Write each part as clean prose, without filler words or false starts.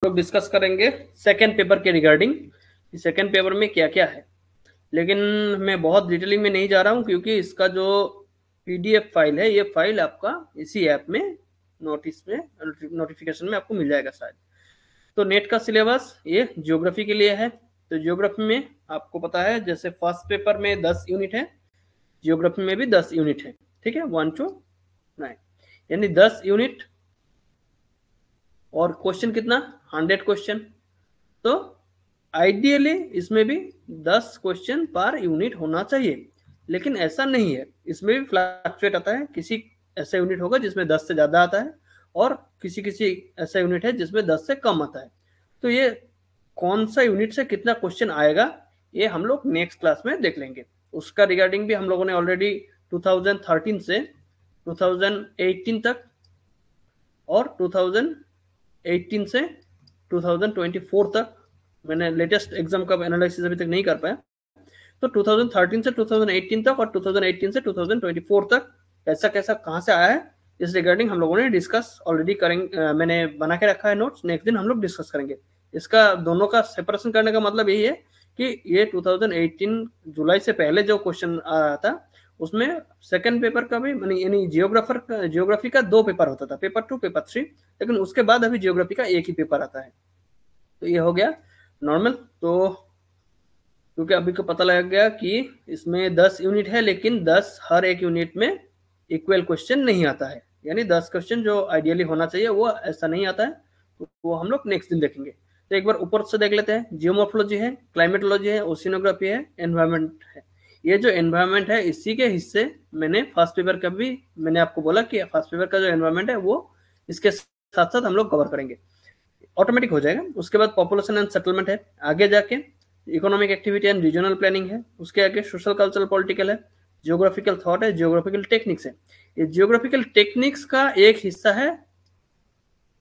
लोग डिस्कस करेंगे second paper के रिगार्डिंग, सेकेंड पेपर में क्या क्या है। लेकिन मैं बहुत डिटेलिंग में नहीं जा रहा हूँ क्योंकि इसका जो पीडीएफ फाइल है, ये फाइल आपका इसी ऐप में नोटिस में नोटिफिकेशन में आपको मिल जाएगा शायद। तो नेट का सिलेबस ये ज्योग्राफी के लिए है। तो ज्योग्राफी में आपको पता है जैसे फर्स्ट पेपर में 10 यूनिट है, ज्योग्राफी में भी 10 यूनिट है। ठीक है, 1 to 9 यानी 10 यूनिट और क्वेश्चन कितना 100 क्वेश्चन। तो आइडियली इसमें भी 10 क्वेश्चन पर यूनिट होना चाहिए, लेकिन ऐसा नहीं है, इसमें भी फ्लक्चुएट आता है। किसी ऐसा यूनिट होगा जिसमें 10 से ज़्यादा आता है और किसी किसी ऐसा यूनिट है जिसमें 10 से कम आता है। तो ये कौन सा यूनिट से कितना क्वेश्चन आएगा ये हम लोग नेक्स्ट क्लास में देख लेंगे। उसका रिगार्डिंग भी हम लोगों ने ऑलरेडी 2013 से 2018 तक और 2018 से 2024 तक, मैंने लेटेस्ट एग्जाम का एनालिसिस अभी तक नहीं कर पाया। तो 2013 से 2018 तक और 2018 से 2024 तक कैसा कैसा कहाँ से आया है, इस रिगार्डिंग हम लोगों ने डिस्कस ऑलरेडी करेंगे। मैंने बना के रखा है नोट्स, नेक्स्ट दिन हम लोग डिस्कस करेंगे। इसका दोनों का सेपरेशन करने का मतलब यही है कि ये 2018 जुलाई से पहले जो क्वेश्चन आ रहा था उसमें सेकंड पेपर का भी यानी जियोग्राफी का 2 पेपर होता था, पेपर 2 पेपर 3, लेकिन उसके बाद अभी जियोग्राफी का एक ही पेपर आता है। तो ये हो गया नॉर्मल। तो क्योंकि अभी को पता लग गया कि इसमें 10 यूनिट है, लेकिन 10 हर एक यूनिट में इक्वल क्वेश्चन नहीं आता है, यानी 10 क्वेश्चन जो आइडियली होना चाहिए वो ऐसा नहीं आता है। तो वो हम लोग नेक्स्ट दिन देखेंगे। तो एक बार ऊपर से देख लेते हैं। जियोमॉर्फोलॉजी है, क्लाइमेटोलॉजी है, ओशिनोग्राफी है, एनवायरमेंट है। ये जो एनवायरमेंट है इसी के हिस्से मैंने फर्स्ट पेपर का भी मैंने आपको बोला कि फर्स्ट पेपर का जो एनवायरमेंट है वो इसके साथ साथ हम लोग कवर करेंगे, ऑटोमेटिक हो जाएगा। उसके बाद पॉपुलेशन एंड सेटलमेंट है, आगे जाके economic activity and regional planning है, उसके आगे सोशल कल्चरल पॉलिटिकल है, जियोग्राफिकल थॉट है, जियोग्राफिकल टेक्निक्स है। ये जियोग्राफिकल टेक्निक्स का एक हिस्सा है,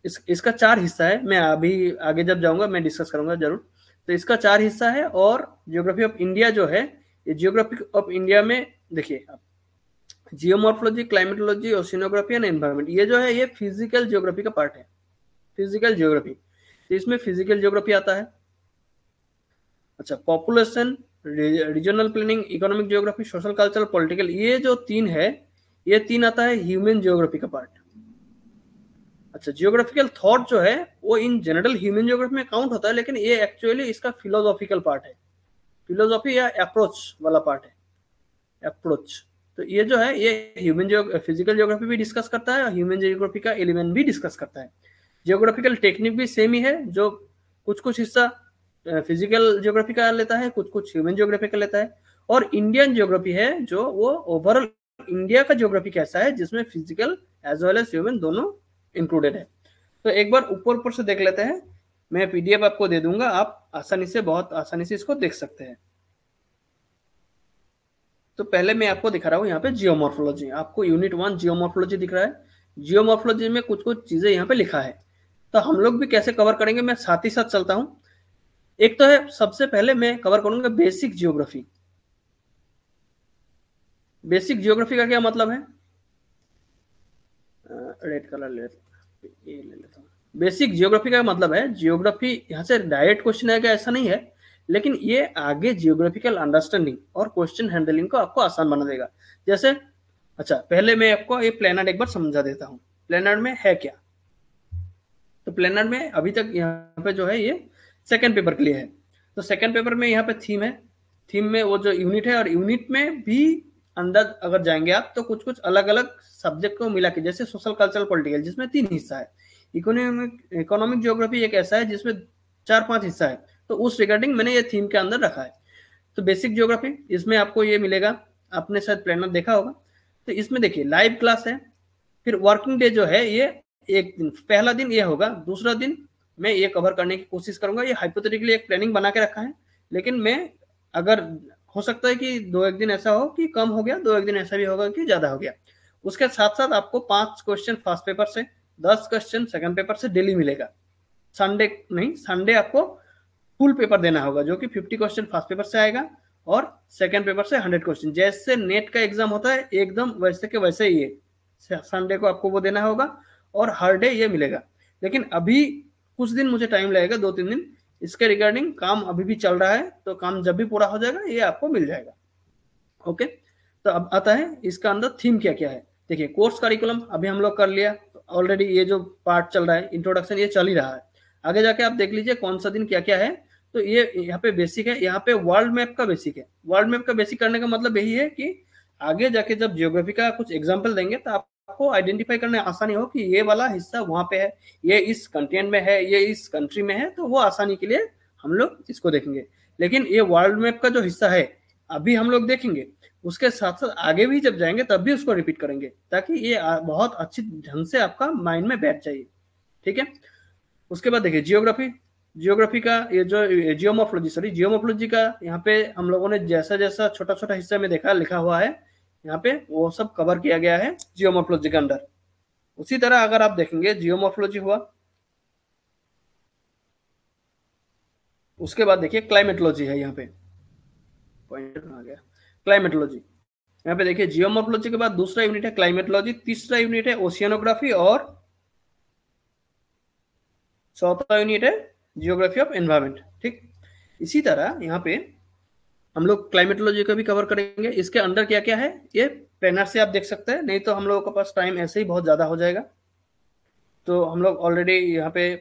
इसका 4 हिस्सा है। मैं अभी आगे जब जाऊंगा मैं डिस्कस करूंगा जरूर। तो इसका 4 हिस्सा है। और जियोग्राफी ऑफ इंडिया जो है, ये जियोग्राफी ऑफ इंडिया में देखिए आप, geomorphology, climatology, oceanography and environment, ये जो है ये फिजिकल जियोग्राफी का पार्ट है, फिजिकल जियोग्राफी। तो इसमें फिजिकल जियोग्राफी आता है। अच्छा, population, regional planning, economic geography, social cultural political, ये जो 3 है, ये 3 आता है ह्यूमन जियोग्राफी का पार्ट। अच्छा, जियोग्राफिकल थॉट जो है वो इन जनरल ह्यूमन जियोग्राफी में काउंट होता है, लेकिन ये एक्चुअली इसका फिलोसॉफिकल पार्ट है, फिलोसॉफी या अप्रोच वाला पार्ट है, अप्रोच। तो ये जो है ये ह्यूमन फिजिकल जियोग्राफी भी डिस्कस करता है और ह्यूमन जियोग्राफी का एलिमेंट भी डिस्कस करता है। जियोग्राफिकल टेक्निक भी सेम ही है, जो कुछ कुछ हिस्सा फिजिकल जियोग्राफी का लेता है, कुछ कुछ ह्यूमन जियोग्राफी का लेता है। और इंडियन जियोग्राफी है जो वो ओवरऑल इंडिया का जियोग्राफी कैसा है, जिसमें physical as well as human दोनों इंक्लूडेड है। तो एक बार ऊपर ऊपर से देख लेते हैं। मैं पीडीएफ आपको दे दूंगा, आप आसानी से, बहुत आसानी से इसको देख सकते हैं। तो पहले मैं आपको दिखा रहा हूँ यहाँ पे जियोमॉर्फोलॉजी, आपको यूनिट 1 जियोमॉर्फोलॉजी दिख रहा है। जियोमॉर्फोलॉजी में कुछ कुछ चीजें यहाँ पे लिखा है, तो हम लोग भी कैसे कवर करेंगे, मैं साथ ही साथ चलता हूँ। एक तो है, सबसे पहले मैं कवर करूंगा बेसिक जियोग्राफी। बेसिक जियोग्राफी का क्या मतलब है, रेड कलर ये ले लेता हूँ। बेसिक जियोग्राफी का मतलब है, जियोग्राफी यहाँ से डायरेक्ट क्वेश्चन आएगा ऐसा नहीं है, लेकिन ये आगे जियोग्राफिकल अंडरस्टैंडिंग और क्वेश्चन हैंडलिंग को आपको आसान बना देगा। जैसे, अच्छा पहले मैं आपको ये प्लेनेट एक बार समझा देता हूँ, प्लेनेट में है क्या। तो प्लेनेट में अभी तक यहाँ पे जो है ये सेकंड पेपर के लिए है। तो सेकंड पेपर में यहाँ पे थीम है, थीम में वो जो यूनिट है, और यूनिट में भी अंदर अगर जाएंगे आप तो कुछ कुछ अलग अलग सब्जेक्ट को मिला के, जैसे सोशल कल्चरल पॉलिटिकल जिसमें 3 हिस्सा है, इकोनॉमिक जियोग्राफी एक ऐसा है जिसमें 4-5 हिस्सा है। तो उस रिगार्डिंग मैंने ये थीम के अंदर रखा है। तो बेसिक जियोग्राफी, इसमें आपको ये मिलेगा, आपने शायद प्लानर देखा होगा। तो इसमें देखिए लाइव क्लास है, फिर वर्किंग डे जो है ये एक दिन, पहला दिन ये होगा, दूसरा दिन मैं ये कवर करने की कोशिश करूंगा। ये हाइपोथेटिकली एक प्लानिंग बना के रखा है, लेकिन मैं अगर हो सकता है कि 2-1 दिन ऐसा हो कि कम हो गया, 2-1 दिन ऐसा भी होगा कि ज्यादा हो गया। उसके साथ साथ आपको 5 क्वेश्चन फर्स्ट पेपर से, 10 क्वेश्चन सेकंड पेपर से डेली मिलेगा। संडे नहीं, संडे आपको फुल पेपर देना होगा, जो कि 50 क्वेश्चन फर्स्ट पेपर से आएगा और सेकंड पेपर से 100 क्वेश्चन। जैसे नेट का एग्जाम होता है एकदम वैसे के वैसे ही है, संडे को आपको वो देना होगा और हर डे ये मिलेगा। लेकिन अभी कुछ दिन मुझे टाइम लगेगा, 2-3 दिन। इसके रिगार्डिंग काम अभी भी चल रहा है, तो काम जब भी पूरा हो जाएगा ये आपको मिल जाएगा। ओके, तो अब आता है इसका अंदर थीम क्या क्या है। देखिए, कोर्स करिकुलम अभी हम लोग कर लिया, ऑलरेडी ये जो पार्ट चल रहा है इंट्रोडक्शन, ये चल ही रहा है। आगे जाके आप देख लीजिए कौन सा दिन क्या क्या है। तो ये यहाँ पे बेसिक है, यहाँ पे वर्ल्ड मैप का बेसिक है। वर्ल्ड मैप का बेसिक करने का मतलब यही है कि आगे जाके जब जियोग्राफी का कुछ एग्जाम्पल देंगे तो आपको आइडेंटिफाई करने आसानी हो कि ये वाला हिस्सा वहां पे है, ये इस कंटिनेंट में है, ये इस कंट्री में है, तो वो आसानी के लिए हम लोग इसको देखेंगे। लेकिन ये वर्ल्ड मैप का जो हिस्सा है अभी हम लोग देखेंगे, उसके साथ साथ आगे भी जब जाएंगे तब भी उसको रिपीट करेंगे, ताकि ये बहुत अच्छी ढंग से आपका माइंड में बैठ जाए। ठीक है, उसके बाद देखिए जियोग्राफी। जियोग्राफी का ये जो जियोमोर्फोलॉजी का यहाँ पे हम लोगों ने जैसा जैसा छोटा छोटा हिस्सा में देखा लिखा हुआ है, यहाँ पे वो सब कवर किया गया है जियोमोर्फोलॉजी के अंदर। उसी तरह अगर आप देखेंगे जियोमोर्फोलॉजी हुआ, उसके बाद देखिए क्लाइमेटोलॉजी है, यहाँ पे पॉइंट आ गया क्लाइमेटोलॉजी। यहाँ पे देखिए जियोमोर्फोलॉजी के बाद दूसरा यूनिट है क्लाइमेटोलॉजी, तीसरा यूनिट है ओशियनोग्राफी, और चौथा यूनिट है जियोग्राफी ऑफ एनवायरमेंट। ठीक, इसी तरह यहाँ पे हम लोग क्लाइमेटोलॉजी का भी कवर करेंगे। इसके अंदर क्या क्या है ये प्लानर से आप देख सकते हैं, नहीं तो हम लोगों के पास टाइम ऐसे ही बहुत ज्यादा हो जाएगा। तो हम लोग ऑलरेडी यहाँ पे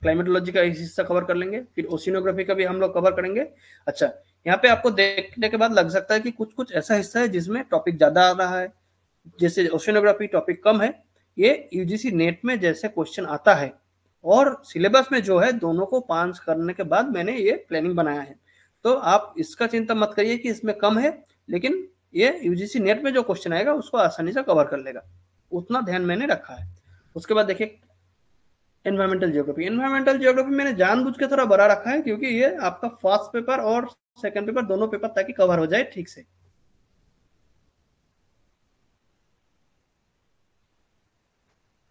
क्लाइमेटोलॉजी का हिस्सा कवर कर लेंगे, फिर ओशिनोग्राफी का भी हम लोग कवर करेंगे। अच्छा, यहाँ पे आपको देखने के बाद लग सकता है कि कुछ कुछ ऐसा हिस्सा है जिसमें टॉपिक ज्यादा आ रहा है, जैसे ओशिनोग्राफी टॉपिक कम है। ये यूजीसी नेट में जैसे क्वेश्चन आता है और सिलेबस में जो है दोनों को पांच करने के बाद मैंने ये प्लानिंग बनाया है। तो आप इसका चिंता मत करिए कि इसमें कम है, लेकिन ये यूजीसी नेट में जो क्वेश्चन आएगा उसको आसानी से कवर कर लेगा, उतना ध्यान मैंने रखा है। उसके बाद देखिए एनवायरमेंटल जियोग्राफी। एनवायरमेंटल जियोग्राफी मैंने जानबूझ के थोड़ा बड़ा रखा है, क्योंकि ये आपका फर्स्ट पेपर और सेकंड पेपर दोनों पेपर ताकि कवर हो जाए ठीक से।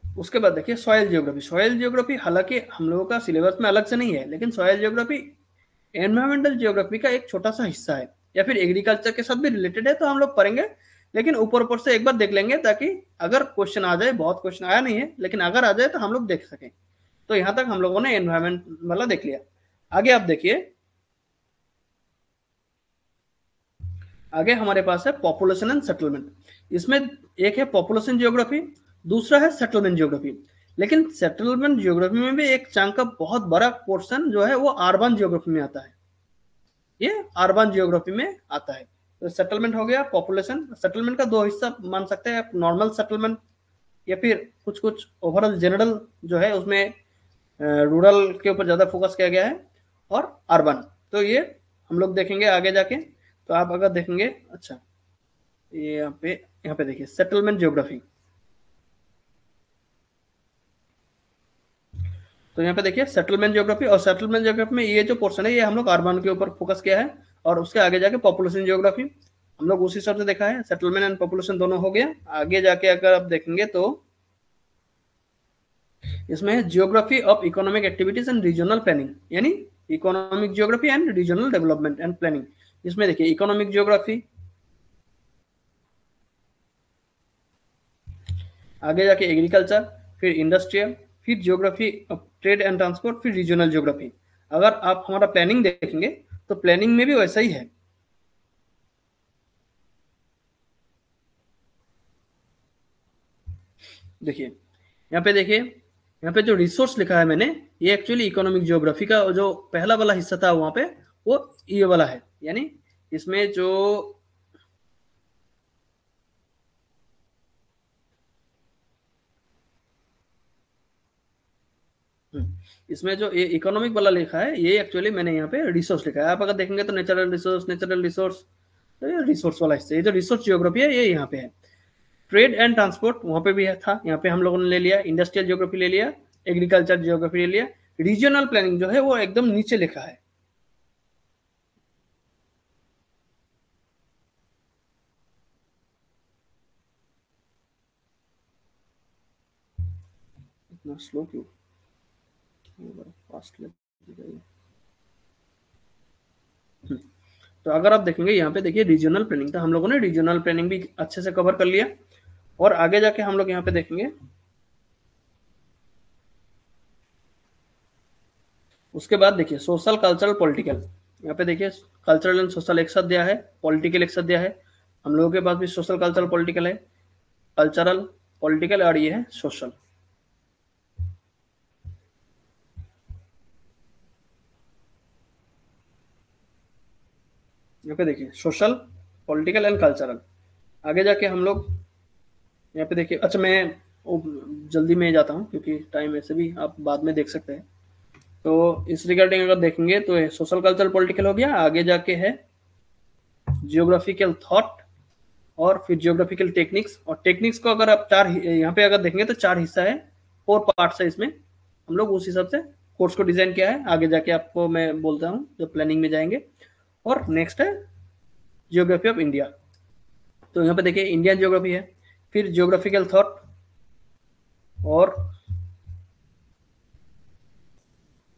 उसके बाद देखिए सॉयल जियोग्राफी। सॉयल जियोग्राफी हालांकि हम लोगों का सिलेबस में अलग से नहीं है, लेकिन सॉयल जियोग्राफी एनवायरमेंटल जियोग्राफी का एक छोटा सा हिस्सा है, या फिर एग्रीकल्चर के साथ भी रिलेटेड है, तो हम लोग पढ़ेंगे। लेकिन ऊपर ऊपर से एक बार देख लेंगे, ताकि अगर क्वेश्चन आ जाए, बहुत क्वेश्चन आया नहीं है लेकिन अगर आ जाए तो हम लोग देख सकें। तो यहां तक हम लोगों ने एनवायरमेंट वाला देख लिया। आगे आप देखिए, आगे हमारे पास है पॉपुलेशन एंड सेटलमेंट। इसमें एक है पॉपुलेशन जियोग्राफी, दूसरा है सेटलमेंट जियोग्राफी। लेकिन सेटलमेंट जियोग्राफी में भी एक चंक का बहुत बड़ा पोर्शन जो है वो अर्बन जियोग्राफी में आता है, ये अर्बन जियोग्राफी में आता है। तो सेटलमेंट हो गया, पॉपुलेशन। सेटलमेंट का दो हिस्सा मान सकते हैं, नॉर्मल सेटलमेंट या फिर कुछ कुछ ओवरऑल जनरल जो है उसमें रूरल के ऊपर ज्यादा फोकस किया गया है, और अर्बन। तो ये हम लोग देखेंगे आगे जाके। तो आप अगर देखेंगे, अच्छा ये यहाँ पे देखिए सेटलमेंट जियोग्राफी। तो यहाँ पे देखिए सेटलमेंट जियोग्राफी, और सेटलमेंट जियोग्राफी में ये जो पोर्शन है ये हम लोग अर्बन के ऊपर फोकस किया है, और उसके आगे जाके पॉपुलेशन जियोग्राफी हम लोग उसी हिसाब से देखा है। सेटलमेंट एंड पॉपुलेशन दोनों हो गया। आगे जाके अगर आप देखेंगे तो इसमें है geography of economic activities and regional planning, यानी economic geography and regional development and planning. इसमें देखिए इकोनॉमिक जियोग्राफी, आगे जाके एग्रीकल्चर, फिर इंडस्ट्रियल, फिर geography of trade and transport, फिर रीजनल जियोग्राफी। अगर आप हमारा प्लानिंग देखेंगे तो प्लानिंग में भी वैसा ही है। देखिए यहाँ पे देखिए, यहाँ पे जो रिसोर्स लिखा है मैंने, ये एक्चुअली इकोनॉमिक जियोग्राफी का जो पहला वाला हिस्सा था वहां पे, वो ये वाला है। यानी इसमें जो इसमें जो ये इकोनॉमिक वाला लिखा है, ये एक्चुअली मैंने यहाँ पे रिसोर्स लिखा है। आप अगर देखेंगे तो नेचुरल रिसोर्स, तो ये रिसोर्स वाला हिस्सा, ये जो रिसोर्स जियोग्राफी है ये यहाँ पे है। ट्रेड एंड ट्रांसपोर्ट वहां पे भी है था, यहाँ पे हम लोगों ने ले लिया। इंडस्ट्रियल जियोग्राफी ले लिया, एग्रीकल्चर जियोग्राफी ले लिया। रीजनल प्लानिंग जो है वो एकदम नीचे लिखा है। इतना स्लो क्यों, फास्ट लग। तो अगर आप देखेंगे यहाँ पे देखिए रीजनल प्लानिंग, तो हम लोगों ने रीजनल प्लानिंग भी अच्छे से कवर कर लिया। और आगे जाके हम लोग यहाँ पे देखेंगे उसके बाद देखिए सोशल, कल्चरल, पॉलिटिकल। यहाँ पे देखिए कल्चरल एंड सोशल एक साथ दिया है, पॉलिटिकल एक साथ दिया है। हम लोगों के पास भी सोशल, कल्चरल, पॉलिटिकल है, कल्चरल, पॉलिटिकल और ये है सोशल। यहाँ पे देखिए सोशल, पॉलिटिकल एंड कल्चरल। आगे जाके हम लोग यहाँ पे देखिए, अच्छा मैं जल्दी में जाता हूँ क्योंकि टाइम ऐसे भी आप बाद में देख सकते हैं। तो इस रिगार्डिंग अगर देखेंगे तो सोशल, कल्चरल, पॉलिटिकल हो गया। आगे जाके है जियोग्राफिकल थॉट और फिर जियोग्राफिकल टेक्निक्स। और टेक्निक्स को अगर आप यहाँ पे अगर देखेंगे तो 4 हिस्सा है, 4 पार्ट्स है इसमें। हम लोग उस हिसाब से कोर्स को डिजाइन किया है। आगे जाके आपको मैं बोलता हूँ जब प्लानिंग में जाएंगे। और नेक्स्ट है जियोग्राफी ऑफ इंडिया। तो यहाँ पे देखिए इंडियन जियोग्राफी है, फिर जियोग्राफिकल थॉट, और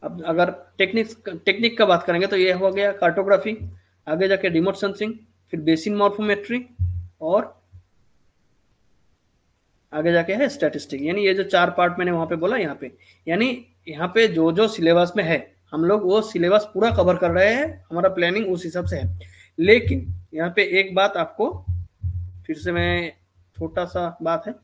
अब अगर टेक्निक का बात करेंगे तो ये हो गया कार्टोग्राफी। आगे जाके रिमोट सेंसिंग, फिर बेसिन मॉर्फोमेट्री, और आगे जाके है स्टैटिस्टिक। यानी ये जो 4 पार्ट मैंने वहां पे बोला, यानी यहाँ पे जो जो सिलेबस में है हम लोग वो सिलेबस पूरा कवर कर रहे हैं, हमारा प्लानिंग उस हिसाब से है। लेकिन यहाँ पे एक बात आपको फिर से मैं, छोटा सा बात है,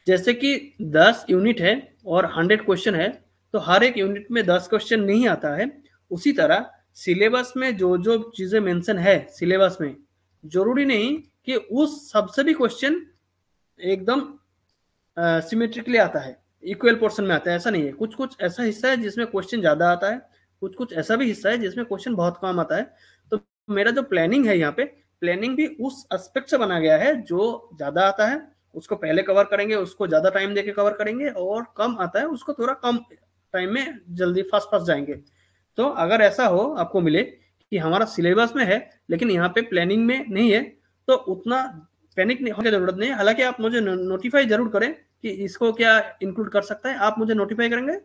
जैसे कि 10 यूनिट है और 100 क्वेश्चन है, तो हर एक यूनिट में 10 क्वेश्चन नहीं आता है। उसी तरह सिलेबस में जो जो चीजें मेंशन है सिलेबस में, जरूरी नहीं कि उस सबसे भी क्वेश्चन एकदम सिमेट्रिकली आता है, इक्वल पोर्शन में आता है, ऐसा नहीं है। कुछ कुछ ऐसा हिस्सा है जिसमें क्वेश्चन ज्यादा आता है, कुछ कुछ ऐसा भी हिस्सा है जिसमें क्वेश्चन बहुत कम आता है। तो मेरा जो प्लानिंग है यहाँ पे, प्लानिंग भी उस एस्पेक्ट से बना गया है, जो ज्यादा आता है उसको पहले कवर करेंगे, उसको ज्यादा टाइम देके कवर करेंगे, और कम आता है उसको थोड़ा कम टाइम में जल्दी फास्ट फास्ट जाएंगे। तो अगर ऐसा हो आपको मिले कि हमारा सिलेबस में है लेकिन यहाँ पे प्लानिंग में नहीं है, तो उतना पैनिक होने की जरूरत नहीं है। हालांकि आप मुझे नोटिफाई जरूर करें कि इसको क्या इंक्लूड कर सकता है। आप मुझे नोटिफाई करेंगे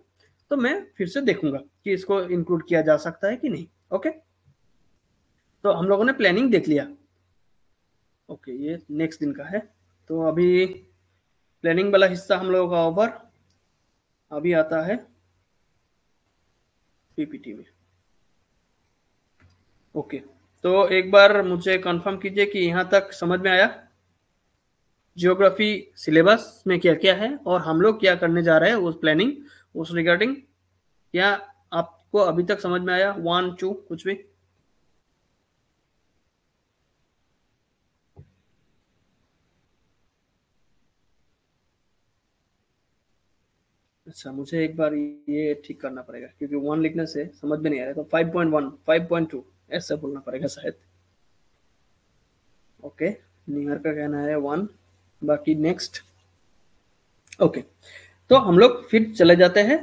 तो मैं फिर से देखूंगा कि इसको इंक्लूड किया जा सकता है कि नहीं। ओके, तो हम लोगों ने प्लानिंग देख लिया। ओके, ये नेक्स्ट दिन का है। तो अभी प्लानिंग वाला हिस्सा हम लोगों का ओवर। अभी आता है पीपीटी में। ओके, तो एक बार मुझे कंफर्म कीजिए कि यहाँ तक समझ में आया जियोग्राफी सिलेबस में क्या क्या है और हम लोग क्या करने जा रहे हैं, उस प्लानिंग उस रिगार्डिंग। क्या आपको अभी तक समझ में आया 1 2 कुछ भी? अच्छा, मुझे एक बार ये ठीक करना पड़ेगा क्योंकि 1 लिखने से समझ में नहीं आ रहा है। तो 5.1 5.2 ऐसा बोलना पड़ेगा शायद। ओके, निहार का कहना है 1। बाकी नेक्स्ट। ओके, तो हम लोग फिर चले जाते हैं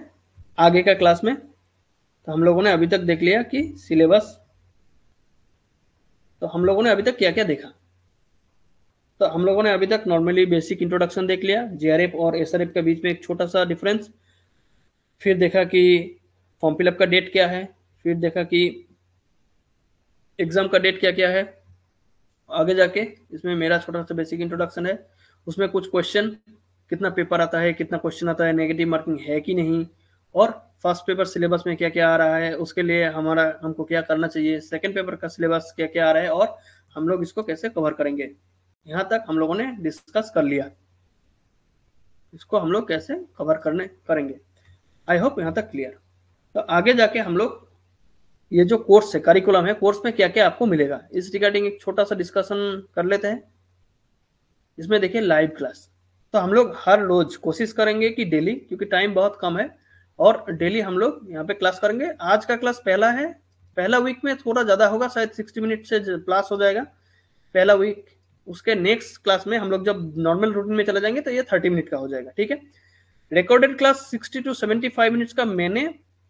आगे का क्लास में। तो हम लोगों ने अभी तक देख लिया कि सिलेबस, तो हम लोगों ने अभी तक क्या क्या देखा। तो हम लोगों ने अभी तक नॉर्मली बेसिक इंट्रोडक्शन देख लिया, जीआरएफ और एसआरएफ के बीच में एक छोटा सा डिफरेंस। फिर देखा कि फॉर्म फिलअप का डेट क्या है, फिर देखा कि एग्जाम का डेट क्या क्या है। आगे जाके इसमें मेरा छोटा सा बेसिक इंट्रोडक्शन है, उसमें कुछ क्वेश्चन, कितना पेपर आता है, कितना क्वेश्चन आता है, नेगेटिव मार्किंग है कि नहीं, और फर्स्ट पेपर सिलेबस में क्या क्या आ रहा है, उसके लिए हमको क्या करना चाहिए, सेकंड पेपर का सिलेबस क्या क्या आ रहा है, और हम लोग इसको कैसे कवर करेंगे। यहाँ तक हम लोगों ने डिस्कस कर लिया, इसको हम लोग कैसे कवर करेंगे। आई होप यहाँ तक क्लियर। तो आगे जाके हम लोग ये जो कोर्स है, करिकुलम है, कोर्स में क्या क्या आपको मिलेगा इस रिगार्डिंग एक छोटा सा डिस्कशन कर लेते हैं। इसमें देखिए लाइव क्लास, तो हम लोग हर रोज कोशिश करेंगे कि डेली, क्योंकि टाइम बहुत कम है, और डेली हम लोग यहाँ पे क्लास करेंगे। आज का क्लास पहला है, पहला वीक में थोड़ा ज्यादा होगा, शायद 60 मिनट से क्लास हो जाएगा पहला वीक। उसके नेक्स्ट क्लास में हम लोग जब नॉर्मल रूटीन में चले जाएंगे तो ये 30 मिनट का हो जाएगा, ठीक है। रिकॉर्डेड क्लास 60 to 75 मिनट्स का मैंने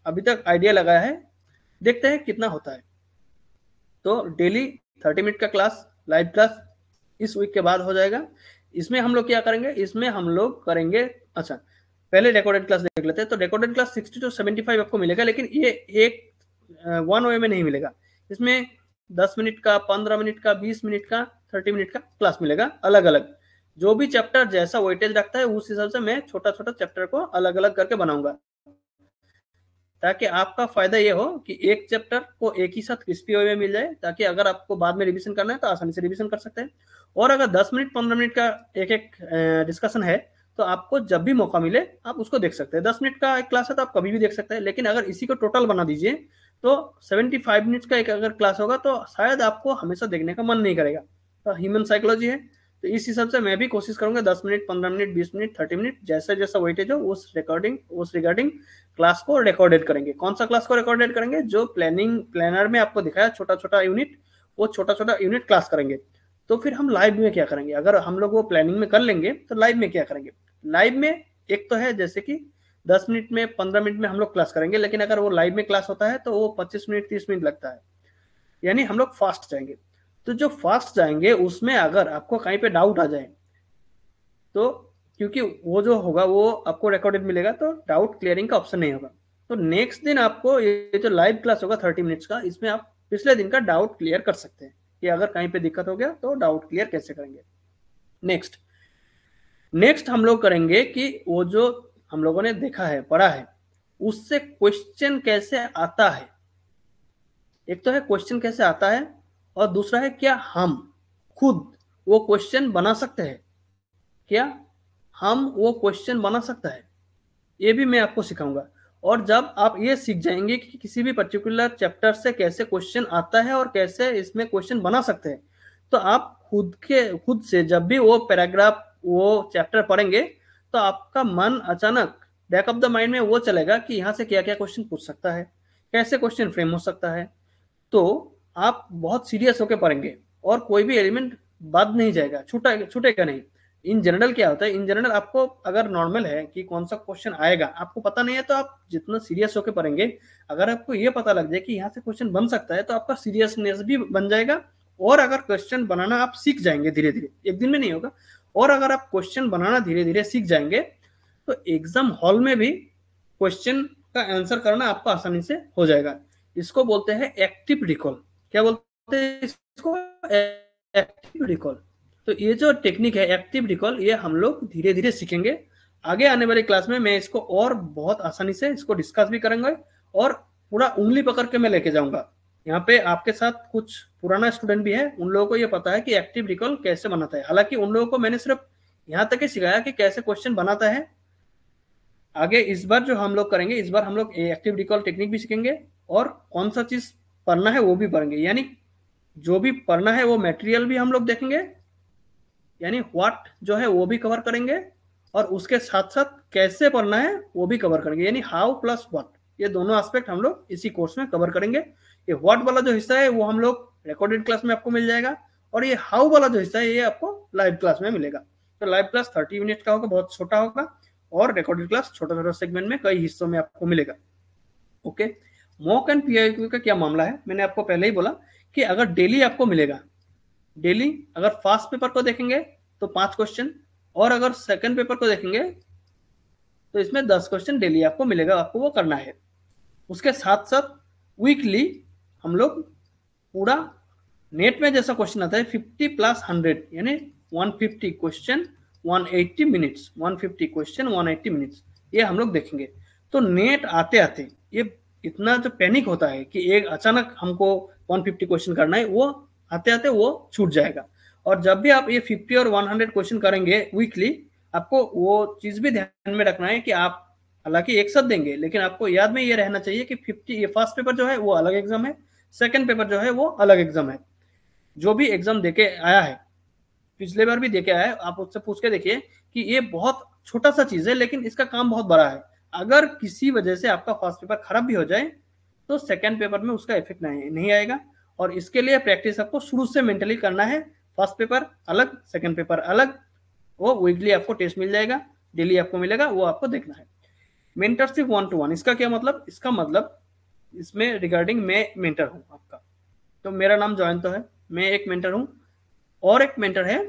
अभी तक आइडिया लगाया है, देखते हैं कितना होता है। तो डेली 30 मिनट का क्लास, लाइव क्लास इस वीक के बाद हो जाएगा। इसमें हम लोग क्या करेंगे, इसमें हम लोग करेंगे, अच्छा पहले रिकॉर्डेड क्लास देख लेते हैं। तो रिकॉर्डेड क्लास 60 to 75 आपको मिलेगा, लेकिन ये एक 1 वे में नहीं मिलेगा। इसमें 10 मिनट का, 15 मिनट का, 20 मिनट का, 30 मिनट का क्लास मिलेगा, अलग अलग। जो भी चैप्टर जैसा वेटेज रखता है उस हिसाब से मैं छोटा छोटा चैप्टर को अलग अलग करके बनाऊंगा। ताकि आपका फायदा ये हो कि एक चैप्टर को एक ही साथ क्रिस्पी वे में मिल जाए, ताकि अगर आपको बाद में रिवीजन करना है तो आसानी से रिवीजन कर सकते हैं। और अगर 10 मिनट 15 मिनट का एक एक डिस्कशन है तो आपको जब भी मौका मिले आप उसको देख सकते हैं। 10 मिनट का एक क्लास है तो आप कभी भी देख सकते हैं, लेकिन अगर इसी को टोटल बना दीजिए तो 75 मिनट्स का एक अगर क्लास होगा तो शायद आपको हमेशा देखने का मन नहीं करेगा। तो ह्यूमन साइकोलॉजी है, तो इस हिसाब से मैं भी कोशिश करूंगा 10 मिनट 15 मिनट 20 मिनट 30 मिनट जैसा जैसा वेटेज हो उस रिगार्डिंग क्लास को रिकॉर्डेड करेंगे। कौन सा क्लास को रिकॉर्डेड करेंगे? जो प्लानर में आपको दिखाया छोटा छोटा यूनिट, वो छोटा छोटा यूनिट क्लास करेंगे। तो फिर हम लाइव में क्या करेंगे? अगर हम लोग वो प्लानिंग में कर लेंगे तो लाइव में क्या करेंगे? लाइव में एक तो है जैसे कि 10 मिनट में 15 मिनट में हम लोग क्लास करेंगे, लेकिन अगर वो लाइव में क्लास होता है तो वो 25 मिनट 30 मिनट लगता है, यानी हम लोग फास्ट जाएंगे। तो जो फास्ट जाएंगे उसमें अगर आपको कहीं पे डाउट आ जाए तो क्योंकि वो जो होगा वो आपको रिकॉर्डेड मिलेगा तो डाउट क्लियरिंग का ऑप्शन नहीं होगा। तो नेक्स्ट दिन आपको ये जो लाइव क्लास होगा 30 मिनट्स का, इसमें आप पिछले दिन का डाउट क्लियर कर सकते हैं कि अगर कहीं पे दिक्कत हो गया तो डाउट क्लियर कैसे करेंगे। नेक्स्ट हम लोग करेंगे कि वो जो हम लोगों ने देखा है पढ़ा है उससे क्वेश्चन कैसे आता है। एक तो है क्वेश्चन कैसे आता है और दूसरा है क्या हम खुद वो क्वेश्चन बना सकते हैं, क्या हम वो क्वेश्चन बना सकता है, ये भी मैं आपको सिखाऊंगा। और जब आप ये सीख जाएंगे कि किसी भी पर्टिकुलर चैप्टर से कैसे क्वेश्चन आता है और कैसे इसमें क्वेश्चन बना सकते हैं, तो आप खुद से जब भी वो पैराग्राफ वो चैप्टर पढ़ेंगे तो आपका मन अचानक बैक ऑफ द माइंड में वो चलेगा कि यहाँ से क्या क्या क्वेश्चन पूछ सकता है, कैसे क्वेश्चन फ्रेम हो सकता है। तो आप बहुत सीरियस होकर पढ़ेंगे और कोई भी एलिमेंट बाद नहीं जाएगा, छूटेगा नहीं। इन जनरल क्या होता है, इन जनरल आपको अगर नॉर्मल है कि कौन सा क्वेश्चन आएगा आपको पता नहीं है तो आप जितना सीरियस होकर पढ़ेंगे, अगर आपको ये पता लग जाए कि यहाँ से क्वेश्चन बन सकता है तो आपका सीरियसनेस भी बन जाएगा। और अगर क्वेश्चन बनाना आप सीख जाएंगे धीरे धीरे, एक दिन में नहीं होगा, और अगर आप क्वेश्चन बनाना धीरे धीरे सीख जाएंगे तो एग्जाम हॉल में भी क्वेश्चन का आंसर करना आपको आसानी से हो जाएगा। इसको बोलते हैं एक्टिव रिकॉल। क्या बोलते हैं इसको? Active recall. तो ये जो टेक्निक है एक्टिव रिकॉल, ये हम लोग धीरे धीरे सीखेंगे। आगे आने वाली क्लास में मैं इसको और बहुत आसानी से इसको डिस्कस भी करेंगे और पूरा उंगली पकड़ के मैं लेके जाऊंगा। यहाँ पे आपके साथ कुछ पुराना स्टूडेंट भी है, उन लोगों को ये पता है कि एक्टिव रिकॉल कैसे बनाता है। हालांकि उन लोगों को मैंने सिर्फ यहाँ तक ही सिखाया कि कैसे क्वेश्चन बनाता है। आगे इस बार जो हम लोग करेंगे, इस बार हम लोग एक्टिव रिकॉल टेक्निक भी सीखेंगे और कौन सा चीज पढ़ना है वो भी पढ़ेंगे। यानी जो भी पढ़ना है वो मटेरियल भी हम लोग देखेंगे, यानी व्हाट जो है वो भी कवर करेंगे, और उसके साथ साथ कैसे पढ़ना है वो भी कवर करेंगे, यानी हाउ प्लस व्हाट, ये दोनों एस्पेक्ट हम लोग इसी कोर्स में कवर करेंगे। ये व्हाट वाला जो हिस्सा है वो हम लोग रिकॉर्डेड क्लास में आपको मिल जाएगा, और ये हाउ वाला जो हिस्सा है ये आपको लाइव क्लास में मिलेगा। तो लाइव क्लास 30 मिनट का होगा, बहुत छोटा होगा, और रिकॉर्डेड क्लास छोटा छोटा सेगमेंट में कई हिस्सों में आपको मिलेगा। ओके, मॉक एंड पीआईक्यू का क्या मामला है? मैंने आपको पहले ही बोला कि अगर डेली आपको मिलेगा, डेली अगर फर्स्ट पेपर को देखेंगे तो 5 क्वेश्चन, और अगर सेकंड पेपर को देखेंगे तो इसमें 10 क्वेश्चन डेली आपको मिलेगा, आपको वो करना है। उसके साथ साथ वीकली हम लोग पूरा नेट में जैसा क्वेश्चन आता है 50 प्लस 100 यानी 150 क्वेश्चन 180 मिनट्स, 150 क्वेश्चन 180 मिनट्स, ये हम लोग देखेंगे। तो नेट आते आते ये इतना जो पैनिक होता है कि एक अचानक हमको 150 क्वेश्चन करना है, वो आते आते वो छूट जाएगा। और जब भी आप ये 50 और 100 क्वेश्चन करेंगे वीकली, आपको वो चीज भी ध्यान में रखना है कि आप हालांकि एक साथ देंगे, लेकिन आपको याद में ये रहना चाहिए कि 50 ये फर्स्ट पेपर जो है वो अलग एग्जाम है, सेकंड पेपर जो है वो अलग एग्जाम है। जो भी एग्जाम देके आया है, पिछले बार भी देके आया है, आप उससे पूछ के देखिए कि ये बहुत छोटा सा चीज है लेकिन इसका काम बहुत बड़ा है। अगर किसी वजह से आपका फर्स्ट पेपर खराब भी हो जाए तो सेकंड पेपर में उसका इफेक्ट नहीं आएगा। और इसके लिए प्रैक्टिस आपको शुरू से मेंटली करना है। फर्स्ट पेपर अलग, सेकंड पेपर अलग, वो वीकली आपको टेस्ट मिल जाएगा, डेली आपको मिलेगा, वो आपको देखना है। मेंटरशिप 1 to 1, इसका क्या मतलब? इसका मतलब इसमें रिगार्डिंग मैं मेंटर हूं आपका, तो मेरा नाम जॉयंत है, मैं एक मेंटर हूं, और एक मेंटर है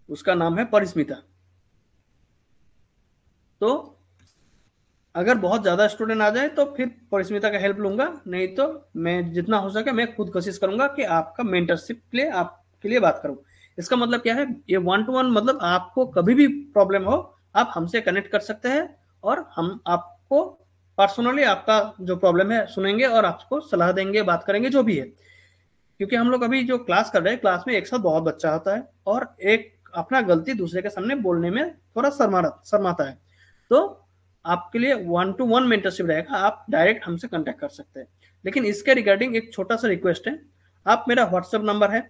उसका नाम है परिस्मिता। तो अगर बहुत ज्यादा स्टूडेंट आ जाए तो फिर परिस्मिता का हेल्प लूंगा, नहीं तो मैं जितना हो सके मैं खुद कोशिश करूंगा कि आपका मेंटरशिप के लिए आपके लिए बात करूं। इसका मतलब क्या है? ये 1 to 1 मतलब आपको कभी भी प्रॉब्लम हो आप हमसे कनेक्ट कर सकते हैं और हम आपको पर्सनली आपका जो प्रॉब्लम है सुनेंगे और आपको सलाह देंगे, बात करेंगे, जो भी है। क्योंकि हम लोग अभी जो क्लास कर रहे हैं, क्लास में एक साथ बहुत बच्चा होता है और एक अपना गलती दूसरे के सामने बोलने में थोड़ा शर्माता है। तो आपके लिए 1-to-1 मेंटरशिप रहेगा, आप डायरेक्ट हमसे कांटेक्ट कर सकते हैं। लेकिन इसके रिगार्डिंग एक छोटा सा रिक्वेस्ट है, आप मेरा व्हाट्सएप नंबर है,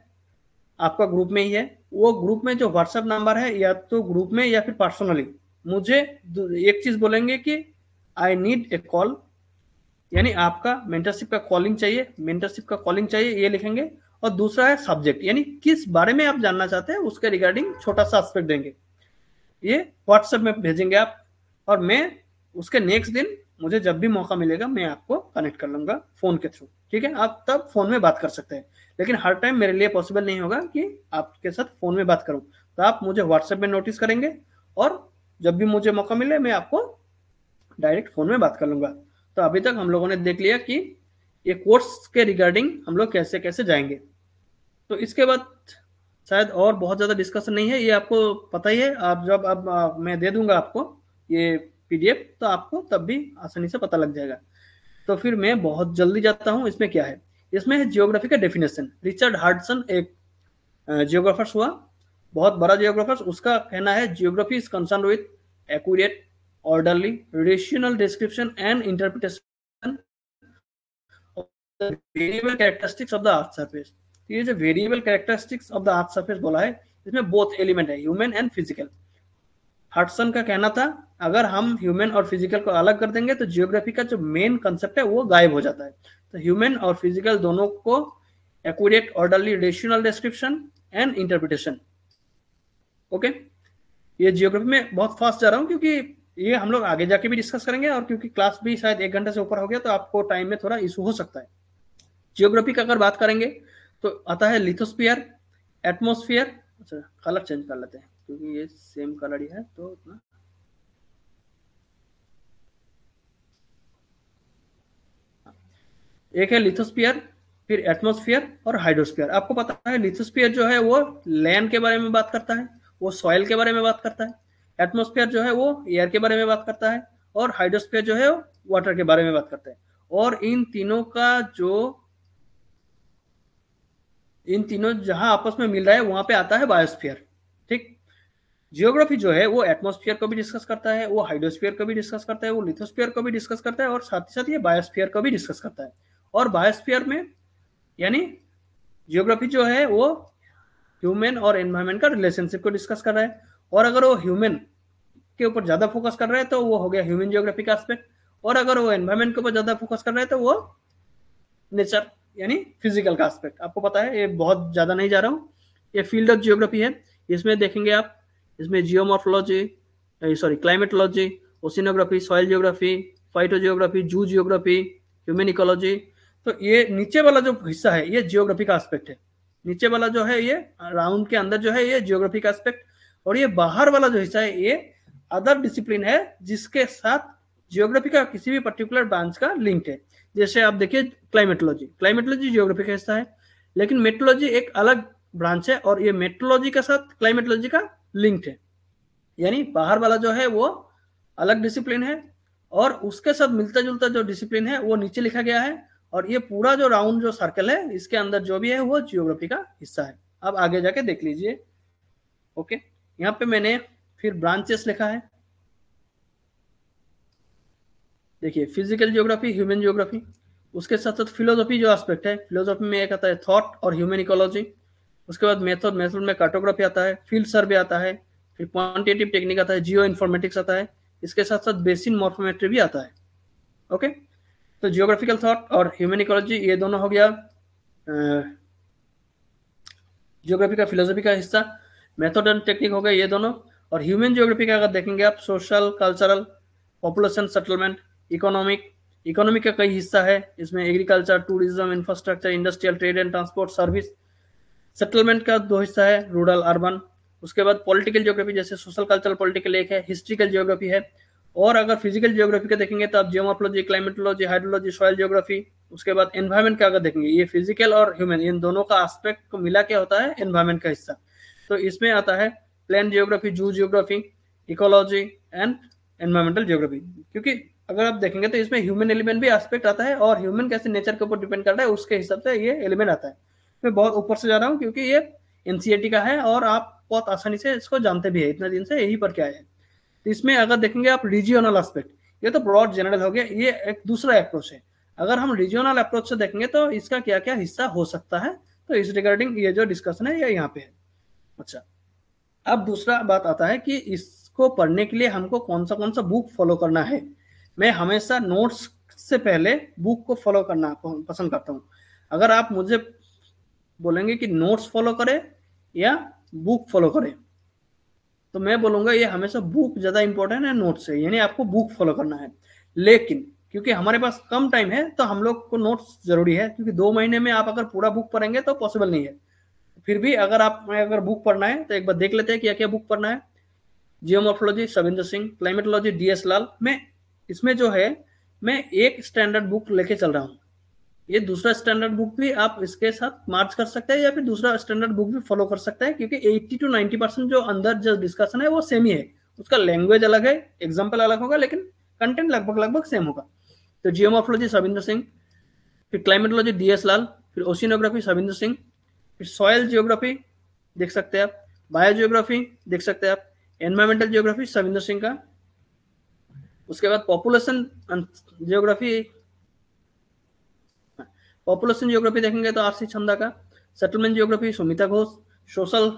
आपका ग्रुप में ही है, वो ग्रुप में जो व्हाट्सएप नंबर है, या तो ग्रुप में या फिर पर्सनली मुझे एक चीज बोलेंगे कि आई नीड ए कॉल, यानी आपका मेंटरशिप का कॉलिंग चाहिए, मेंटरशिप का कॉलिंग चाहिए, ये लिखेंगे। और दूसरा है सब्जेक्ट, यानी किस बारे में आप जानना चाहते हैं उसके रिगार्डिंग छोटा सा एस्पेक्ट देंगे, ये व्हाट्सएप में भेजेंगे आप। और मैं उसके नेक्स्ट दिन, मुझे जब भी मौका मिलेगा, मैं आपको कनेक्ट कर लूंगा फोन के थ्रू, ठीक है? आप तब फोन में बात कर सकते हैं, लेकिन हर टाइम मेरे लिए पॉसिबल नहीं होगा कि आपके साथ फोन में बात करूं। तो आप मुझे व्हाट्सएप में नोटिस करेंगे और जब भी मुझे मौका मिले मैं आपको डायरेक्ट फोन में बात कर लूंगा। तो अभी तक हम लोगों ने देख लिया कि ये कोर्स के रिगार्डिंग हम लोग कैसे कैसे जाएंगे। तो इसके बाद शायद और बहुत ज़्यादा डिस्कशन नहीं है, ये आपको पता ही है। आप जब अब मैं दे दूंगा आपको ये पीडीएफ, तो आपको तब भी आसानी से पता लग जाएगा। तो फिर मैं बहुत जल्दी जाता हूँ। इसमें क्या है, इसमें है जियोग्राफी का डेफिनेशन। रिचर्ड हार्डसन एक जियोग्राफर्स हुआ, बहुत बड़ा जियोग्राफर्स। उसका कहना है geography is concern with accurate, orderly, rational description and interpretation of the variable characteristics of the earth surface। ये जो variable characteristics of the earth surface बोला है, इसमें बोथ एलिमेंट है, ह्यूमन एंड फिजिकल। हडसन का कहना था अगर हम ह्यूमन और फिजिकल को अलग कर देंगे तो जियोग्राफी का जो मेन कंसेप्ट है वो गायब हो जाता है। तो ह्यूमन और फिजिकल दोनों को accurate, orderly, rational description and interpretation. Okay, ये जियोग्राफी में बहुत फास्ट जा रहा हूँ क्योंकि ये हम लोग आगे जाके भी डिस्कस करेंगे, और क्योंकि क्लास भी शायद 1 घंटे से ऊपर हो गया तो आपको टाइम में थोड़ा इशू हो सकता है। जियोग्राफी का अगर बात करेंगे तो आता है लिथोस्फीयर, एटमोस्फियर। अच्छा, कलर चेंज कर लेते हैं क्योंकि ये सेम कलर ही है तो उतना। एक है लिथोस्फीयर, फिर एटमोस्फियर और हाइड्रोस्फीयर। आपको पता है लिथोस्फीयर जो है वो लैंड के बारे में बात करता है, वो सॉइल के बारे में बात करता है। एटमोस्फियर जो है वो एयर के बारे में बात करता है, और हाइड्रोस्फीयर जो है वो वाटर के बारे में बात करता है। और इन तीनों जहां आपस में मिल रहा है वहां पे आता है बायोस्फीयर। ठीक, जियोग्राफी जो है वो एटमोस्फियर को भी डिस्कस करता है, वो हाइड्रोस्फीयर को भी डिस्कस करता है, वो लिथोस्फीयर को भी डिस्कस करता है, और साथ ही साथ ये बायोस्फीयर को भी डिस्कस करता है। और बायोस्फीयर में यानी जियोग्राफी जो है वो ह्यूमन और एनवायरमेंट का रिलेशनशिप को डिस्कस कर रहा है। और अगर वो ह्यूमन के ऊपर ज्यादा फोकस कर रहा है तो वो हो गया ह्यूमन जियोग्राफी का एस्पेक्ट, और अगर वो एनवायरमेंट के ऊपर ज्यादा फोकस कर रहा है तो वो नेचर यानी फिजिकल का एस्पेक्ट। आपको पता है, ये बहुत ज्यादा नहीं जा रहा हूँ, ये फील्ड ऑफ जियोग्राफी है। इसमें देखेंगे आप, इसमें geomorphology, sorry climatology, oceanography, soil geography, phyto geography, जू जियोग्राफी, ह्यूमन इकोलॉजी। तो ये नीचे वाला जो हिस्सा है ये जियोग्राफी का एस्पेक्ट है। नीचे वाला जो है ये राउंड के अंदर जो है ये जियोग्राफी का एस्पेक्ट, और ये बाहर वाला जो हिस्सा है ये अदर डिसिप्लिन है जिसके साथ जियोग्राफी का किसी भी पर्टिकुलर ब्रांच का लिंक है। जैसे आप देखिए क्लाइमेटोलॉजी, क्लाइमेटोलॉजी जियोग्राफी का हिस्सा है, लेकिन मेट्रोलॉजी एक अलग ब्रांच है और ये मेट्रोलॉजी के साथ क्लाइमेटोलॉजी का लिंक है। यानी बाहर वाला जो है वो अलग डिसिप्लिन है, और उसके साथ मिलता जुलता जो डिसिप्लिन है वो नीचे लिखा गया है, और ये पूरा जो राउंड जो सर्कल है इसके अंदर जो भी है वो जियोग्राफी का हिस्सा है। अब आगे जाके देख लीजिए। ओके, यहाँ पे मैंने फिर ब्रांचेस लिखा है। देखिए, फिजिकल जियोग्राफी, ह्यूमन जियोग्राफी, उसके साथ साथ फिलोसॉफी जो एस्पेक्ट है, फिलोसॉफी में एक आता है थॉट और ह्यूमन इकोलॉजी। उसके बाद मेथड, मेथड में कार्टोग्राफी आता है, फील्ड सर्वे आता है, फिर क्वांटिटेटिव टेक्निक आता है, जियो इन्फॉर्मेटिक्स आता है, इसके साथ साथ बेसिन मॉर्फोमेट्री भी आता है। ओके, तो जियोग्राफिकल थॉट और ह्यूमन इकोलॉजी ये दोनों हो गया जियोग्राफी का फिलोसफी का हिस्सा। मेथड एंड टेक्निक हो गए ये दोनों। और ह्यूमन जियोग्राफी का अगर देखेंगे आप, social, cultural, population, settlement, economic. Economic का कई हिस्सा है, इसमें agriculture, tourism, infrastructure, industrial, trade and transport, service. Settlement का 2 हिस्सा है, रूरल, अर्बन। उसके बाद पॉलिटिकल जियोग्राफी, जैसे सोशल, कल्चरल, पॉलिटिकल एक है, हिस्ट्रिकल जियोग्राफी है। और अगर फिजिकल जियोग्राफी का देखेंगे तो आप geomorphology, climatology, hydrology, soil geography. उसके बाद एनवायरमेंट का अगर देखेंगे, ये फिजिकल और ह्यूमन इन दोनों का एस्पेक्ट को मिला के होता है एनवायरमेंट का हिस्सा। तो इसमें आता है प्लेन जियोग्राफी, जू geography, ecology and environmental geography. क्योंकि अगर आप देखेंगे तो इसमें ह्यूमन एलिमेंट भी एस्पेक्ट आता है, और ह्यूमन कैसे नेचर के ऊपर डिपेंड करता है उसके हिसाब से ये एलिमेंट आता है। मैं बहुत ऊपर से जा रहा हूँ क्योंकि ये एनसीईआरटी का है और आप बहुत आसानी से इसको जानते भी है, इतना दिन से यही पर क्या है। तो इसमें अगर देखेंगे आप रीजियोनल एस्पेक्ट, ये तो ब्रॉड जनरल हो गया, ये एक दूसरा अप्रोच है। अगर हम रीजियोनल अप्रोच से देखेंगे तो इसका क्या क्या हिस्सा हो सकता है, तो इस रिगार्डिंग ये जो डिस्कशन है ये यहाँ पे है। अच्छा, अब दूसरा बात आता है कि इसको पढ़ने के लिए हमको कौन सा बुक फॉलो करना है। मैं हमेशा नोट्स से पहले बुक को फॉलो करना पसंद करता हूँ। अगर आप मुझे बोलेंगे कि नोट्स फॉलो करें या बुक फॉलो करें, तो मैं बोलूंगा ये हमेशा बुक ज़्यादा इंपॉर्टेंट है नोट्स से, यानी आपको बुक फॉलो करना है। लेकिन क्योंकि हमारे पास कम टाइम है तो हम लोग को नोट्स जरूरी है, क्योंकि 2 महीने में आप अगर पूरा बुक पढ़ेंगे तो पॉसिबल नहीं है। फिर भी अगर बुक पढ़ना है तो एक बार देख लेते हैं क्या क्या बुक पढ़ना है। जियोमॉर्फोलॉजी शविंदर सिंह, क्लाइमेटोलॉजी DS लाल। मैं इसमें जो है मैं एक स्टैंडर्ड बुक लेके चल रहा हूँ। ये दूसरा स्टैंडर्ड बुक भी आप इसके साथ मार्च कर सकते हैं या फिर दूसरा स्टैंडर्ड बुक भी फॉलो कर सकते हैं, क्योंकि 80 to 90% जो अंदर जो डिस्कशन है वो सेम ही है। उसका लैंग्वेज अलग है, एग्जाम्पल अलग होगा, लेकिन कंटेंट लगभग लगभग सेम होगा। तो जियोमॉर्फोलॉजी शविंदर सिंह, फिर क्लाइमेटोलॉजी DS लाल, फिर ओशिनोग्राफी शविंदर सिंह, फिर सॉयल जियोग्राफी देख सकते हैं आप, बायो जियोग्राफी देख सकते हैं आप, एनवायरमेंटल जियोग्राफी शविंदर सिंह का। उसके बाद पॉपुलेशन जियोग्राफी देखेंगे तो RC छंदा का, settlement geography Sumita Ghosh, social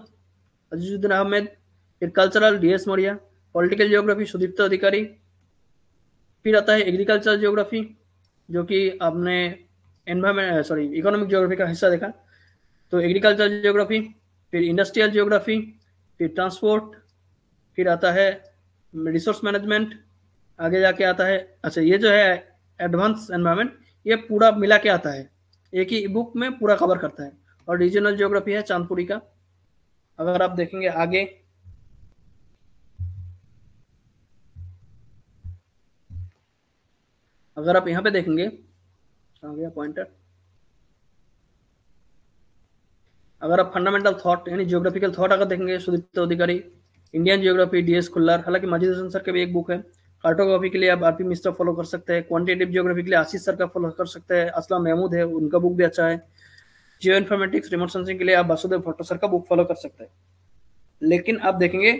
Azizuddin Ahmad, फिर cultural DS Maurya, political geography Sudipta Adhikari. फिर आता है एग्रीकल्चरल जियोग्राफी, जो कि आपने इकोनॉमिक जियोग्राफी का हिस्सा देखा। तो एग्रीकल्चरल जियोग्राफी, फिर इंडस्ट्रियल जियोग्राफी, फिर ट्रांसपोर्ट, फिर आता है रिसोर्स मैनेजमेंट, आगे जाके आता है, अच्छा ये जो है एडवांस एनवायरनमेंट, ये पूरा मिला के आता है, एक ही बुक में पूरा कवर करता है। और रीजनल जियोग्राफी है चांदपुरी का। अगर आप देखेंगे आगे, अगर आप यहाँ पे देखेंगे, आ गया पॉइंटर, अगर आप फंडामेंटल थॉट यानी जियोग्राफिकल थॉट अगर देखेंगे सुदीप्त अधिकारी, इंडियन जियोग्राफी DS खुल्लर, हालांकि माजिद हसन सर के भी एक बुक है। कार्टोग्राफी के लिए आप RP मिश्रा फॉलो कर सकते हैं। क्वांटिटेटिव जियोग्राफी के लिए आशीष सर का फॉलो कर सकते हैं, असलम महमूद है, उनका बुक भी अच्छा है। जियो इन्फॉर्मेटिक्स रिमोट सेंसिंग के लिए आप वासुदेव भट्टो सर का बुक फॉलो कर सकते हैं। लेकिन आप देखेंगे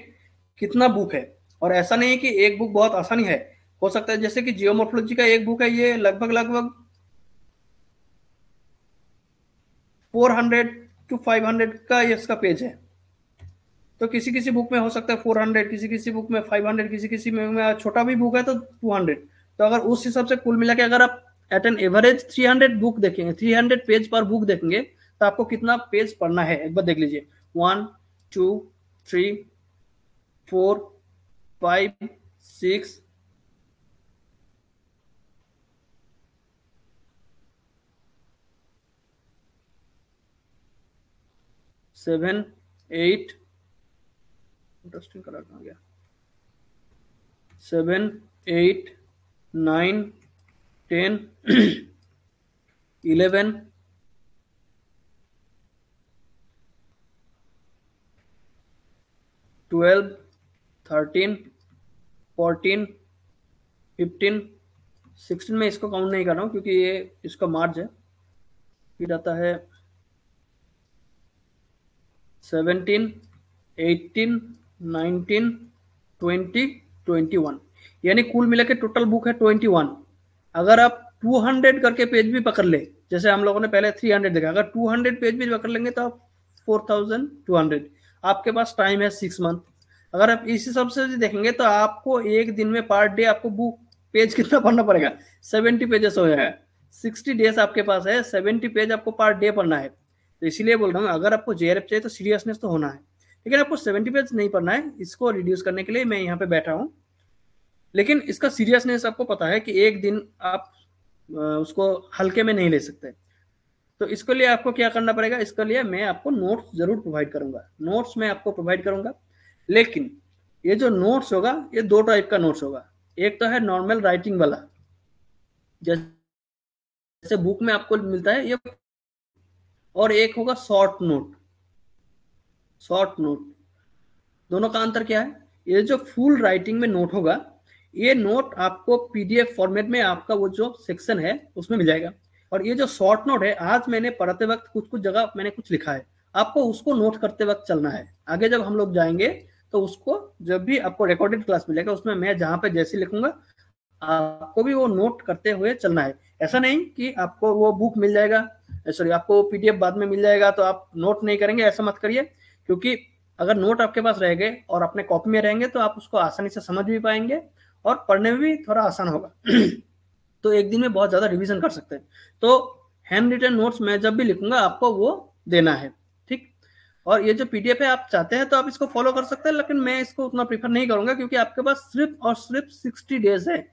कितना बुक है, और ऐसा नहीं है कि एक बुक बहुत आसानी है। हो सकता है जैसे कि जियोमॉर्फोलॉजी का एक बुक है, ये लगभग लगभग 400 to 500 का ये इसका पेज है। तो किसी किसी बुक में हो सकता है 400, किसी किसी बुक में 500, किसी किसी में छोटा भी बुक है तो 200। तो अगर उस हिसाब से कुल मिला के अगर आप एट एन एवरेज 300 बुक देखेंगे, 300 पेज पर बुक देखेंगे, तो आपको कितना पेज पढ़ना है एक बार देख लीजिए। 1 2 3 4 5 6 7 8, इंटरेस्टिंग कलर कहाँ गया, 7 8 9 10 11 12 13 14 15 16 में इसको काउंट नहीं कर रहा हूँ क्योंकि ये इसका मार्च है। फिर आता है 17 18 19 20 21, यानी कुल मिला के टोटल बुक है 21। अगर आप 200 करके पेज भी पकड़ ले, जैसे हम लोगों ने पहले 300 देखा, अगर 200 पेज भी पकड़ लेंगे तो आप 4200, आपके पास टाइम है 6 मंथ। अगर आप इस हिसाब से देखेंगे तो आपको एक दिन में पर डे आपको बुक पेज कितना पढ़ना पड़ेगा, 70 पेजेस हो जाएगा। 60 डेज आपके पास है, 70 पेज आपको पर डे पढ़ना है। तो इसीलिए बोल रहा हूँ अगर आपको JRF चाहिए तो सीरियसनेस तो होना है, लेकिन आपको 70 पेज नहीं पढ़ना है। इसको रिड्यूस करने के लिए मैं यहाँ पे बैठा हूँ, लेकिन इसका सीरियसनेस आपको पता है कि एक दिन आप उसको हल्के में नहीं ले सकते। तो इसके लिए आपको क्या करना पड़ेगा, इसके लिए मैं आपको नोट्स जरूर प्रोवाइड करूंगा, नोट्स मैं आपको प्रोवाइड करूंगा। लेकिन ये जो नोट्स होगा ये 2 टाइप का नोट्स होगा। एक तो है नॉर्मल राइटिंग वाला, जैसे बुक में आपको मिलता है ये, और एक होगा शॉर्ट नोट। शॉर्ट नोट दोनों का अंतर क्या है, ये जो फुल राइटिंग में नोट होगा ये नोट आपको पीडीएफ फॉर्मेट में आपका वो जो सेक्शन है उसमें मिल जाएगा। और ये जो शॉर्ट नोट है, आज मैंने पढ़ते वक्त कुछ कुछ जगह मैंने कुछ लिखा है, आपको उसको नोट करते वक्त चलना है। आगे जब हम लोग जाएंगे तो उसको जब भी आपको रिकॉर्डेड क्लास मिलेगा उसमें मैं जहाँ पे जैसे लिखूंगा आपको भी वो नोट करते हुए चलना है। ऐसा नहीं कि आपको वो बुक मिल जाएगा, सॉरी आपको पीडीएफ बाद में मिल जाएगा तो आप नोट नहीं करेंगे, ऐसा मत करिए। क्योंकि अगर नोट आपके पास रहेंगे और अपने कॉपी में रहेंगे तो आप उसको आसानी से समझ भी पाएंगे और पढ़ने में भी थोड़ा आसान होगा। तो एक दिन में बहुत ज्यादा रिवीजन कर सकते हैं। तो हैंड रिटन नोट्स मैं जब भी लिखूंगा आपको वो देना है, ठीक। और ये जो पीडीएफ है आप चाहते हैं तो आप इसको फॉलो कर सकते हैं, लेकिन मैं इसको उतना प्रीफर नहीं करूंगा क्योंकि आपके पास सिर्फ और सिर्फ 60 डेज है।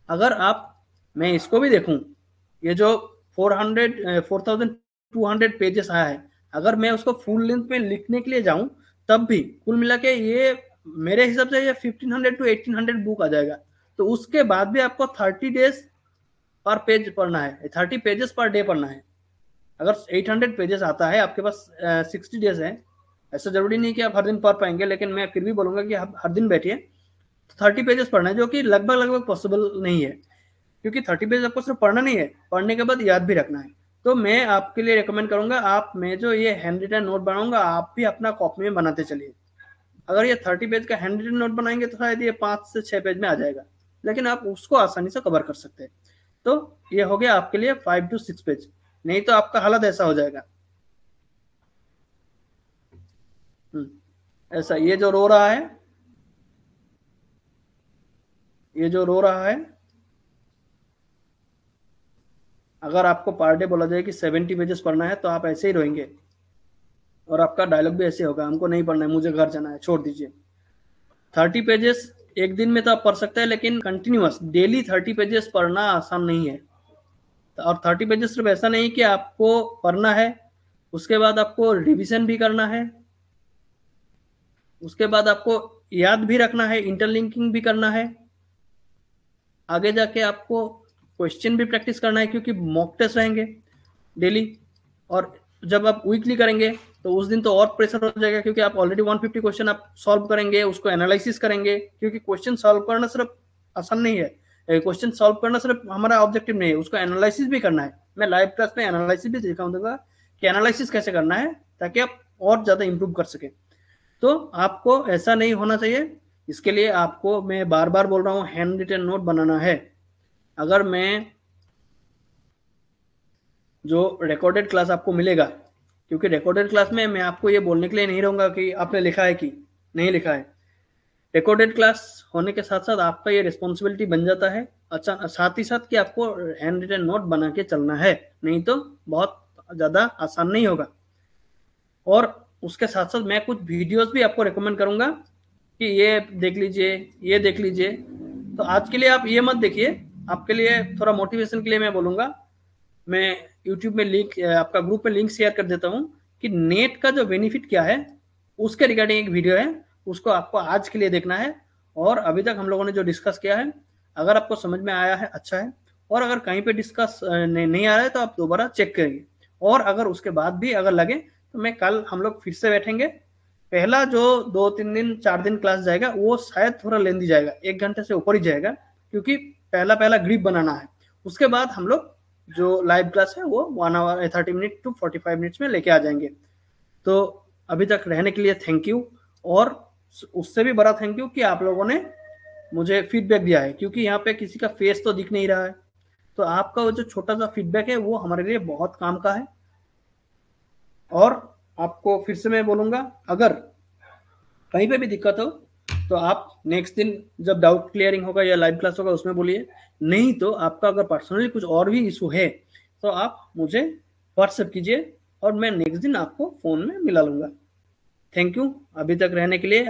अगर आप, मैं इसको भी देखूं, ये जो 4200 पेजेस आया है, अगर मैं उसको फुल लेंथ में लिखने के लिए जाऊं तब भी कुल मिला के ये मेरे हिसाब से ये 1500 to 1800 बुक आ जाएगा। तो उसके बाद भी आपको 30 डेज पर पेज पढ़ना है, 30 पेजेस पर डे पढ़ना है। अगर 800 पेजेस आता है आपके पास 60 डेज है, ऐसा जरूरी नहीं कि आप हर दिन पढ़ पाएंगे, लेकिन मैं फिर भी बोलूंगा कि आप हर दिन बैठिए तो 30 पेजेस पढ़ना है, जो कि लगभग लगभग पॉसिबल नहीं है। क्योंकि 30 पेज आपको सिर्फ पढ़ना नहीं है, पढ़ने के बाद याद भी रखना है। तो मैं आपके लिए रिकमेंड करूंगा, आप, मैं जो ये हैंड रिटन नोट बनाऊंगा आप भी अपना कॉपी में बनाते चलिए। अगर ये 30 पेज का हैंड रिटन नोट बनाएंगे तो शायद ये 5 से 6 पेज में आ जाएगा, लेकिन आप उसको आसानी से कवर कर सकते हैं। तो ये हो गया आपके लिए 5 to 6 पेज, नहीं तो आपका हालत ऐसा हो जाएगा। ऐसा, ये जो रो रहा है, ये जो रो रहा है, अगर आपको पर डे बोला जाए कि 70 पेजेस पढ़ना है तो आप ऐसे ही रोएंगे और आपका डायलॉग भी ऐसे होगा, हमको नहीं पढ़ना है, मुझे घर जाना है, छोड़ दीजिए। 30 पेजेस एक दिन में तो आप पढ़ सकते हैं, लेकिन कंटिन्यूअस डेली 30 पेजेस पढ़ना आसान नहीं है। और 30 पेजेस सिर्फ ऐसा नहीं कि आपको पढ़ना है, उसके बाद आपको रिवीजन भी करना है, उसके बाद आपको याद भी रखना है, इंटरलिंकिंग भी करना है, आगे जाके आपको क्वेश्चन भी प्रैक्टिस करना है क्योंकि मॉक टेस्ट रहेंगे डेली। और जब आप वीकली करेंगे तो उस दिन तो और प्रेशर हो जाएगा क्योंकि आप ऑलरेडी 150 क्वेश्चन आप सॉल्व करेंगे, उसको एनालिसिस करेंगे, क्योंकि क्वेश्चन सॉल्व करना सिर्फ आसान नहीं है, क्वेश्चन सॉल्व करना सिर्फ हमारा ऑब्जेक्टिव नहीं है, उसको एनालिसिस भी करना है। मैं लाइव क्लास में एनालिसिस भी दिखाऊंगा कि एनालिसिस कैसे करना है ताकि आप और ज्यादा इंप्रूव कर सके। तो आपको ऐसा नहीं होना चाहिए, इसके लिए आपको मैं बार बार बोल रहा हूँ हैंड रिटन नोट बनाना है। अगर मैं जो रिकॉर्डेड क्लास आपको मिलेगा, क्योंकि रिकॉर्डेड क्लास में मैं आपको ये बोलने के लिए नहीं रहूंगा कि आपने लिखा है कि नहीं लिखा है। रिकॉर्डेड क्लास होने के साथ साथ आपका ये रिस्पॉन्सिबिलिटी बन जाता है, अच्छा साथ ही साथ कि आपको हैंड रिटन नोट बना के चलना है, नहीं तो बहुत ज़्यादा आसान नहीं होगा। और उसके साथ साथ मैं कुछ वीडियोस भी आपको रिकमेंड करूंगा कि ये देख लीजिए, ये देख लीजिए। तो आज के लिए आप ये मत देखिए, आपके लिए थोड़ा मोटिवेशन के लिए मैं बोलूंगा, मैं यूट्यूब में लिंक, आपका ग्रुप में लिंक शेयर कर देता हूँ कि नेट का जो बेनिफिट क्या है उसके रिगार्डिंग एक वीडियो है, उसको आपको आज के लिए देखना है। और अभी तक हम लोगों ने जो डिस्कस किया है, अगर आपको समझ में आया है अच्छा है, और अगर कहीं पे डिस्कस नहीं आ रहा है तो आप दोबारा चेक करिए। और अगर उसके बाद भी अगर लगे तो मैं कल हम लोग फिर से बैठेंगे। पहला जो 2-3 दिन 4 दिन क्लास जाएगा वो शायद थोड़ा लेंदी जाएगा, 1 घंटे से ऊपर ही जाएगा, क्योंकि पहला पहला ग्रिप बनाना है। उसके बाद हम लोग जो लाइव क्लास है वो 1 आवर 30 मिनट to 45 मिनट्स में लेके आ जाएंगे। तो अभी तक रहने के लिए थैंक यू, और उससे भी बड़ा थैंक यू कि आप लोगों ने मुझे फीडबैक दिया है, क्योंकि यहाँ पे किसी का फेस तो दिख नहीं रहा है, तो आपका वो जो छोटा सा फीडबैक है वो हमारे लिए बहुत काम का है। और आपको फिर से मैं बोलूंगा, अगर कहीं पे भी दिक्कत हो तो आप नेक्स्ट दिन जब डाउट क्लियरिंग होगा या लाइव क्लास होगा उसमें बोलिए, नहीं तो आपका अगर पर्सनली कुछ और भी इशू है तो आप मुझे व्हाट्सएप कीजिए और मैं नेक्स्ट दिन आपको फोन में मिला लूंगा। थैंक यू अभी तक रहने के लिए।